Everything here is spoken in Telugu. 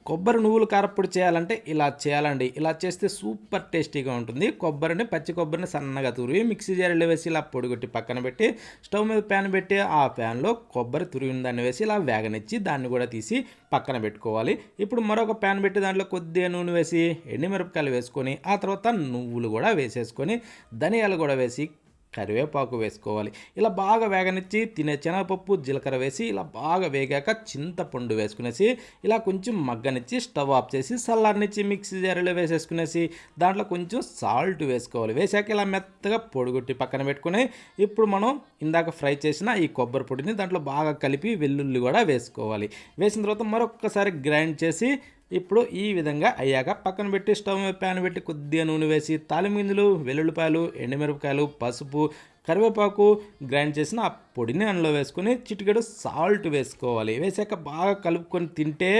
కొబ్బరి నువ్వుల కారప్పొడి చేయాలంటే ఇలా చేయాలండి. ఇలా చేస్తే సూపర్ టేస్టీగా ఉంటుంది. పచ్చి కొబ్బరిని సన్నగా తురిమి మిక్సీ జార్‌లో వేసి ఇలా పొడిగొట్టి పక్కన పెట్టి, స్టవ్ మీద ప్యాన్ పెట్టి ఆ ప్యాన్‌లో కొబ్బరి తురిమిన దాన్ని వేసి ఇలా వేగనిచ్చి దాన్ని కూడా తీసి పక్కన పెట్టుకోవాలి. ఇప్పుడు మరొక ప్యాన్ పెట్టి దాంట్లో కొద్దిగా నూనె వేసి ఎండుమిరపకాయలు వేసుకొని, ఆ తర్వాత నువ్వులు కూడా వేసేసుకొని, ధనియాలు కూడా వేసి కరివేపాకు వేసుకోవాలి. ఇలా బాగా వేగనిచ్చి తినే శనగపప్పు, జీలకర్ర వేసి ఇలా బాగా వేగాక చింతపండు వేసుకునేసి ఇలా కొంచెం మగ్గనిచ్చి స్టవ్ ఆఫ్ చేసి చల్లారనిచ్చి మిక్సీ జార్‌లో వేసేసుకునేసి దాంట్లో కొంచెం సాల్ట్ వేసుకోవాలి. వేసాక ఇలా మెత్తగా పొడిగొట్టి పక్కన పెట్టుకొని ఇప్పుడు మనం ఇందాక ఫ్రై చేసిన ఈ కొబ్బరి పొడిని దాంట్లో బాగా కలిపి వెల్లుల్లి కూడా వేసుకోవాలి. వేసిన తర్వాత మరొక్కసారి గ్రైండ్ చేసి ఇప్పుడు ఈ విధంగా అయ్యాక పక్కన పెట్టి స్టవ్ మీద ప్యాన్ పెట్టి కొద్దిగా నూనె వేసి తాలింపు గింజలు, వెల్లుల్లిపాయలు, ఎండుమిరపకాయలు, పసుపు, కరివేపాకు గ్రైండ్ చేసిన ఆ పొడిని అందులో వేసుకొని చిటికెడు సాల్ట్ వేసుకోవాలి. వేసాక బాగా కలుపుకొని తింటే